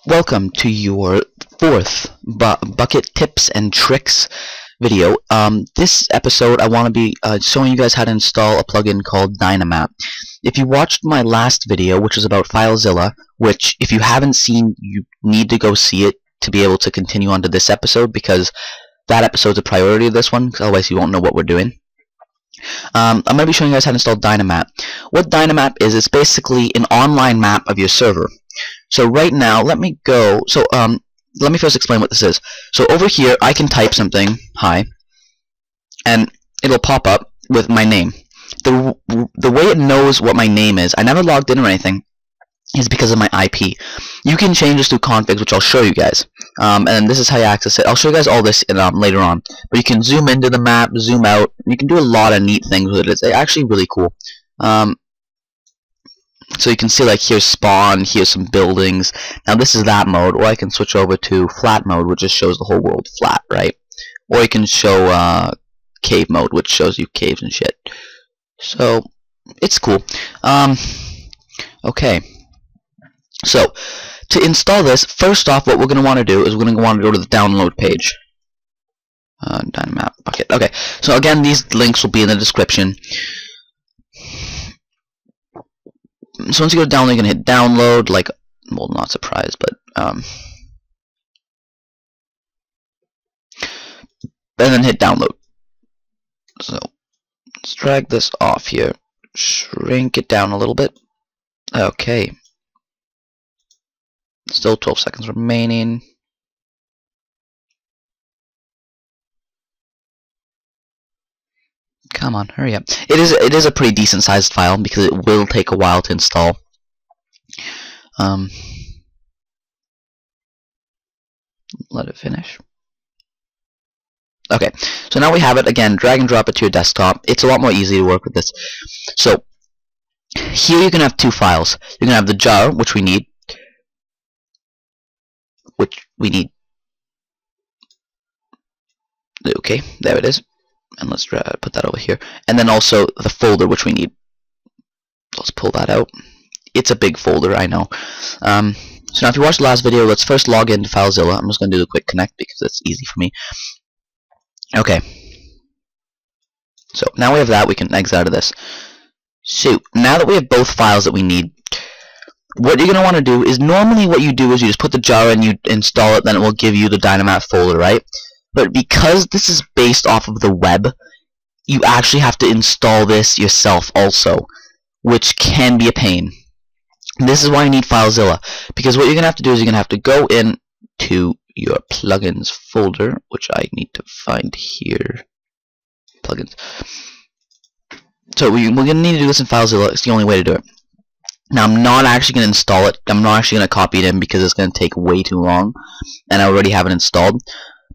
Welcome to your fourth Bukkit tips and tricks video. This episode I want to be showing you guys how to install a plugin called Dynmap. If you watched my last video, which was about FileZilla, which if you haven't seen, you need to go see it to be able to continue on to this episode, because that episode's a priority of this one, because otherwise you won't know what we're doing. I'm going to be showing you guys how to install Dynmap. What Dynmap is, it's basically an online map of your server. So right now, let me first explain what this is. So over here, I can type something, hi, and it'll pop up with my name. The way it knows what my name is, I never logged in or anything, is because of my IP. You can change this through configs, which I'll show you guys. And this is how you access it. I'll show you guys all this in, later on. But you can zoom into the map, zoom out. You can do a lot of neat things with it. It's actually really cool. So you can see, like, here's spawn, here's some buildings. Now this is that mode, or I can switch over to flat mode, which just shows the whole world flat, right? Or you can show cave mode, which shows you caves and shit. So it's cool. Okay. So to install this, first off, what we're going to want to do is we're going to want to go to the download page. Dynmap Bukkit. Okay. So again, these links will be in the description. So once you go to download, you're going to hit download, like, well, not surprised, but, and then hit download. So, let's drag this off here, shrink it down a little bit. Okay. Still 12 seconds remaining. Come on, hurry up. It is a pretty decent sized file because it will take a while to install. Let it finish. Okay, so now we have it. Again, drag and drop it to your desktop. It's a lot more easy to work with this. So here you can have two files. You can have the jar, which we need. Okay, there it is. And let's put that over here. And then also the folder, which we need. Let's pull that out. It's a big folder, I know. So now if you watched the last video, let's first log into FileZilla. I'm just going to do the quick connect because it's easy for me. Okay. So now we have that, we can exit out of this. So now that we have both files that we need, what you're going to want to do is, normally what you do is you just put the jar in, you install it, then it will give you the Dynmap folder, right? But because this is based off of the web, you actually have to install this yourself also, which can be a pain. This is why you need FileZilla, because what you're going to have to do is you're going to have to go into your plugins folder, which I need to find here. Plugins. So we're going to need to do this in FileZilla. It's the only way to do it. Now I'm not actually going to install it. I'm not actually going to copy it in because it's going to take way too long, and I already have it installed.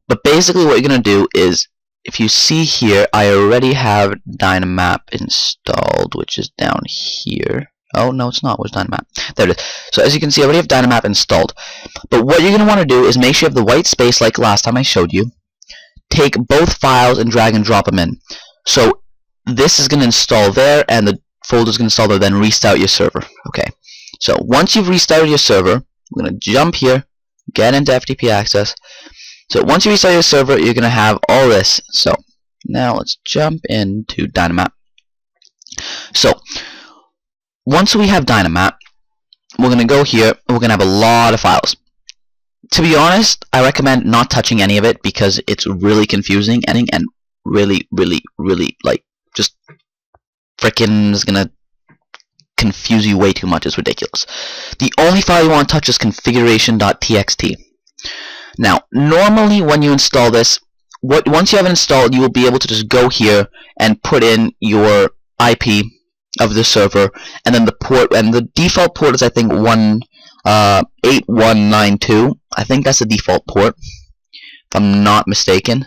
But basically what you're going to do is, if you see here, I already have Dynmap installed, which is down here. Oh, no, it's not. Where's Dynmap? There it is. So as you can see, I already have Dynmap installed. But what you're going to want to do is make sure you have the white space like last time I showed you. Take both files and drag and drop them in. So this is going to install there, and the folder is going to install there, then restart your server. Okay. So once you've restarted your server, we're going to jump here, get into FTP access. So once you restart your server, you're going to have all this. So now let's jump into Dynmap. So once we have Dynmap, we're going to go here, and we're going to have a lot of files. To be honest, I recommend not touching any of it because it's really confusing and really, like, just frickin' is going to confuse you way too much. It's ridiculous. The only file you want to touch is configuration.txt. Now, normally when you install this, once you have it installed, you will be able to just go here and put in your IP of the server, and then the port, and the default port is, I think, 8192. I think that's the default port, if I'm not mistaken.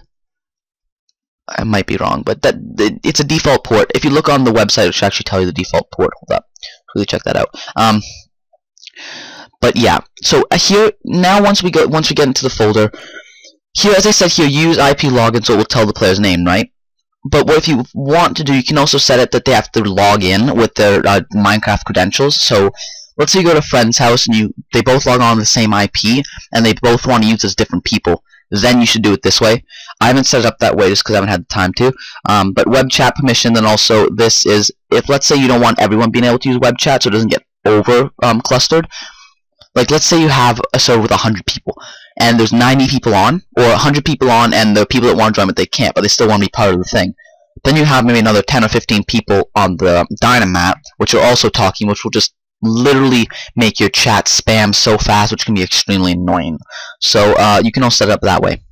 I might be wrong, but it's a default port. If you look on the website, it should actually tell you the default port. Hold up, really check that out. But yeah, so here now, once we get into the folder, here, as I said here, use IP login, so it will tell the player's name, right? But what if you want to do, you can also set it that they have to log in with their Minecraft credentials. So let's say you go to a friend's house and they both log on to the same IP and they both want to use as different people. Then you should do it this way. I haven't set it up that way just because I haven't had the time to. But web chat permission, then also this is, if let's say you don't want everyone being able to use web chat so it doesn't get over clustered. Like let's say you have a server with 100 people and there's 90 people on, or 100 people on and the people that want to join but they can't, but they still want to be part of the thing. Then you have maybe another 10 or 15 people on the Dynmap which are also talking, which will just literally make your chat spam so fast, which can be extremely annoying. So you can all set it up that way.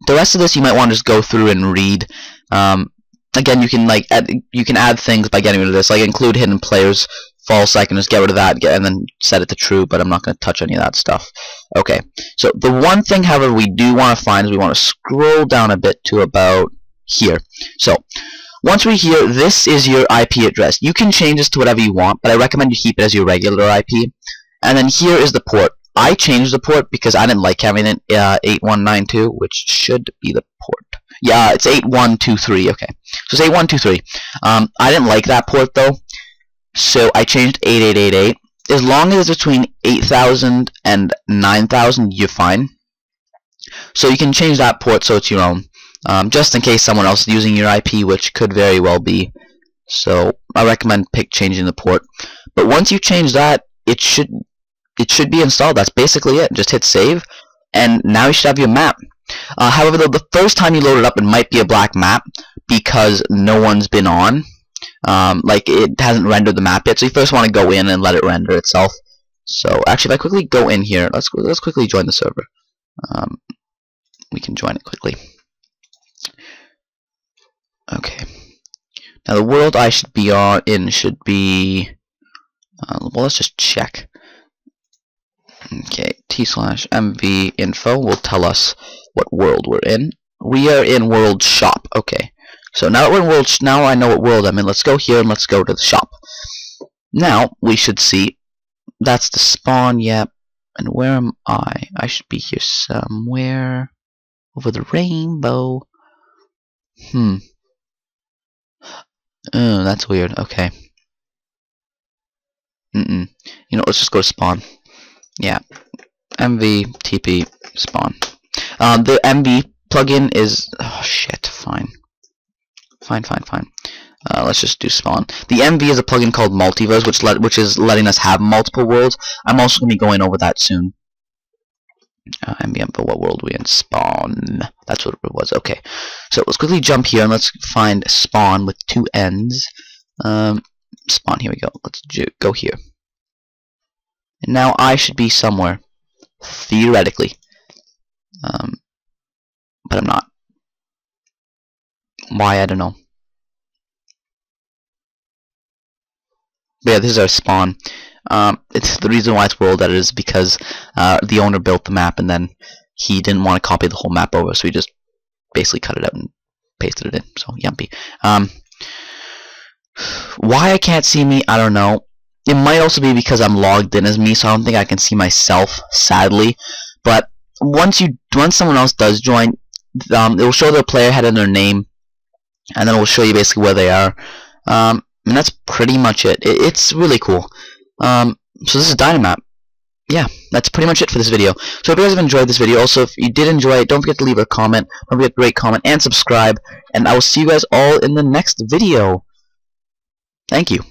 The rest of this you might want to just go through and read. Again, you can add things by getting rid of this, like include hidden players, false. I can just get rid of that and then set it to true, but I'm not going to touch any of that stuff. Okay, so the one thing, however, we do want to find is we want to scroll down a bit to about here. So once we're here, this is your IP address. You can change this to whatever you want, but I recommend you keep it as your regular IP. And then here is the port. I changed the port because I didn't like having it 8192, which should be the port. Yeah, it's 8123. Okay, so it's 8123. I didn't like that port though, so I changed 8888. As long as it's between 8000 and 9000, you're fine. So you can change that port so it's your own. Just in case someone else is using your IP, which could very well be. So I recommend changing the port. But once you change that, it should be installed. That's basically it. Just hit save, and now you should have your map. However, though, the first time you load it up, it might be a black map because no one's been on. Like it hasn't rendered the map yet. So you first want to go in and let it render itself. So actually, if I quickly go in here, let's quickly join the server. We can join it quickly. Okay. Now the world I should be in should be. Well, let's just check. Okay, t/mv info will tell us what world we're in. We are in world shop. Okay. So now that we're in world, now I know what world I'm in. Let's go here and let's go to the shop. Now we should see. That's the spawn. Yep. And where am I? I should be here somewhere over the rainbow. Oh, that's weird. Okay. You know, let's just go to spawn. Yeah. MV TP spawn. The MV plugin is. Oh shit. Fine. Let's just do spawn. The MV is a plugin called Multiverse, which is letting us have multiple worlds. I'm also gonna be going over that soon. MV for what world we in? Spawn. That's what it was. Okay. So let's quickly jump here and let's find spawn with 2 N's. Spawn. Here we go. Let's go here. And now I should be somewhere, theoretically, but I'm not. Why, I don't know. But yeah, this is our spawn. It's the reason why it's world edited is because the owner built the map and then he didn't want to copy the whole map over, so he just basically cut it out and pasted it in. So yumpy. Why I can't see me, I don't know. It might also be because I'm logged in as me, so I don't think I can see myself, sadly. But once someone else does join, it will show their player head and their name, and then it will show you basically where they are. And that's pretty much it. It's really cool. So this is Dynmap. Yeah, that's pretty much it for this video. So if you guys have enjoyed this video, also if you did enjoy it, don't forget to leave a comment, don't forget to rate, comment, and subscribe, and I will see you guys all in the next video. Thank you.